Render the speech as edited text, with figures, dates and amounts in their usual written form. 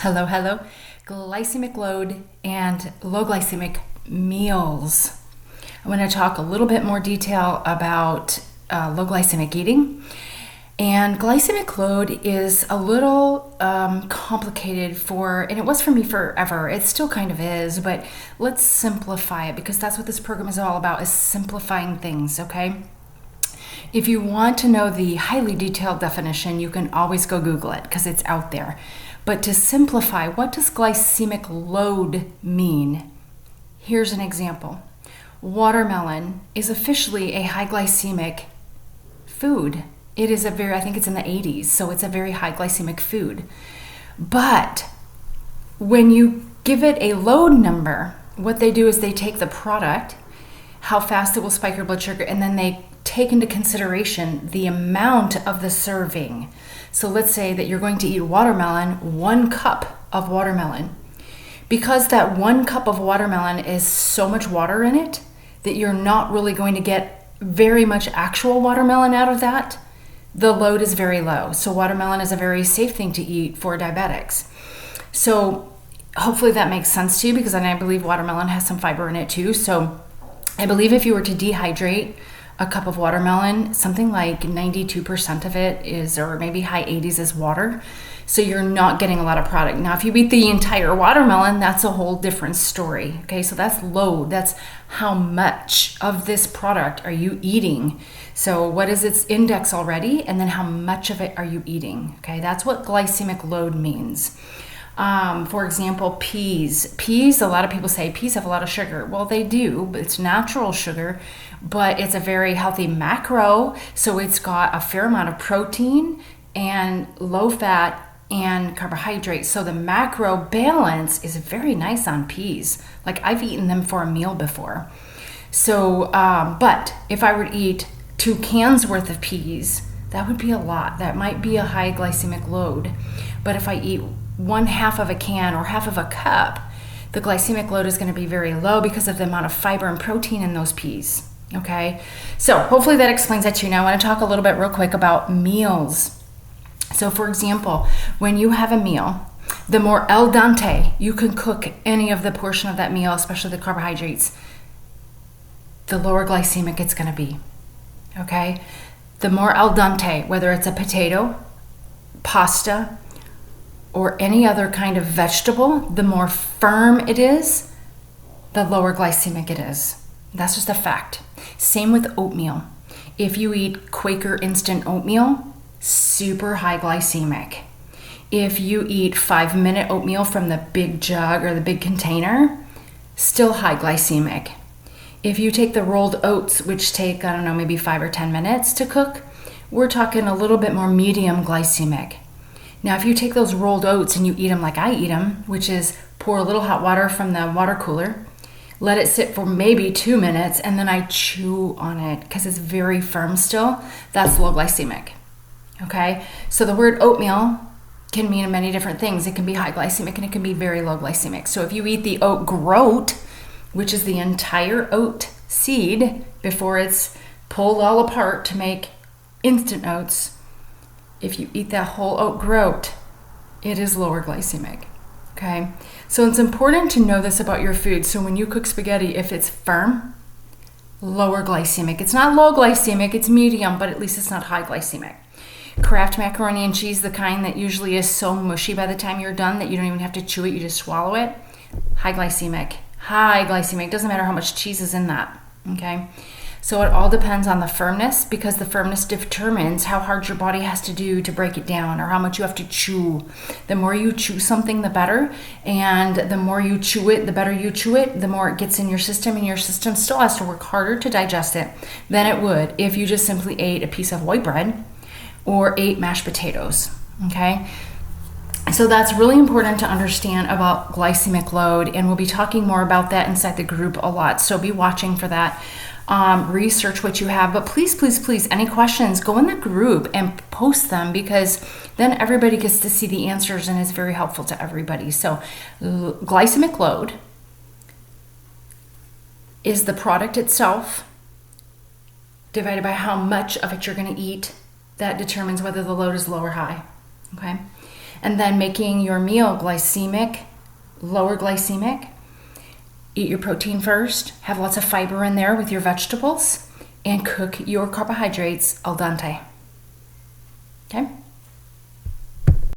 Hello, hello. Glycemic load and low glycemic meals. I'm going to talk a little bit more detail about low glycemic eating. And glycemic load is a little complicated and it was for me forever. It still kind of is, but let's simplify it because that's what this program is all about, is simplifying things, okay? If you want to know the highly detailed definition, you can always go Google it because it's out there. But to simplify, what does glycemic load mean? Here's an example. Watermelon is officially a high glycemic food. It is I think it's in the 80s, so it's a very high glycemic food. But when you give it a load number, what they do is they take the product, how fast it will spike your blood sugar, and then they take into consideration the amount of the serving. So let's say that you're going to eat watermelon, 1 cup of watermelon. Because that 1 cup of watermelon is so much water in it that you're not really going to get very much actual watermelon out of that, the load is very low. So watermelon is a very safe thing to eat for diabetics. So hopefully that makes sense to you, because I believe watermelon has some fiber in it too. So I believe if you were to dehydrate a cup of watermelon, something like 92% of it is, or maybe high 80s, is water. So you're not getting a lot of product. Now, if you eat the entire watermelon, that's a whole different story. Okay, so that's load. That's how much of this product are you eating. So what is its index already? And then how much of it are you eating? Okay, that's what glycemic load means. For example, peas. A lot of people say peas have a lot of sugar. Well, they do, but it's natural sugar, but it's a very healthy macro. So it's got a fair amount of protein and low fat and carbohydrates. So the macro balance is very nice on peas. Like, I've eaten them for a meal before. So, but if I were to eat 2 cans worth of peas, that would be a lot. That might be a high glycemic load. But if I eat 1/2 of a can or half of a cup, the glycemic load is going to be very low because of the amount of fiber and protein in those peas. Okay, so hopefully that explains that to you. Now I want to talk a little bit real quick about meals. So for example, when you have a meal, the more al dente you can cook any of the portion of that meal, especially the carbohydrates, the lower glycemic it's going to be. Okay, the more al dente, whether it's a potato, pasta, or any other kind of vegetable, the more firm it is, the lower glycemic it is. That's just a fact. Same with oatmeal. If you eat Quaker instant oatmeal, super high glycemic. If you eat 5-minute oatmeal from the big jug or the big container, still high glycemic. If you take the rolled oats, which take, maybe 5 or 10 minutes to cook, we're talking a little bit more medium glycemic. Now, if you take those rolled oats and you eat them like I eat them, which is pour a little hot water from the water cooler, let it sit for maybe 2 minutes, and then I chew on it because it's very firm still, that's low glycemic. Okay, so the word oatmeal can mean many different things. It can be high glycemic and it can be very low glycemic. So if you eat the oat groat, which is the entire oat seed before it's pulled all apart to make instant oats, if you eat that whole oat groat, it is lower glycemic. Okay, so it's important to know this about your food. So when you cook spaghetti, if it's firm, lower glycemic. It's not low glycemic, it's medium, but at least it's not high glycemic. Kraft macaroni and cheese, the kind that usually is so mushy by the time you're done that you don't even have to chew it, you just swallow it, high glycemic. High glycemic, doesn't matter how much cheese is in that. Okay, so it all depends on the firmness, because the firmness determines how hard your body has to do to break it down, or how much you have to chew. The more you chew something, the better. And the more you chew it, the better you chew it, the more it gets in your system, and your system still has to work harder to digest it than it would if you just simply ate a piece of white bread or ate mashed potatoes. Okay? So that's really important to understand about glycemic load, and we'll be talking more about that inside the group a lot. So be watching for that. Research what you have, but please, any questions, go in the group and post them, because then everybody gets to see the answers and it's very helpful to everybody. So glycemic load is the product itself divided by how much of it you're going to eat. That determines whether the load is low or high. Okay. And then making your meal glycemic, lower glycemic. Eat your protein first, have lots of fiber in there with your vegetables, and cook your carbohydrates al dente.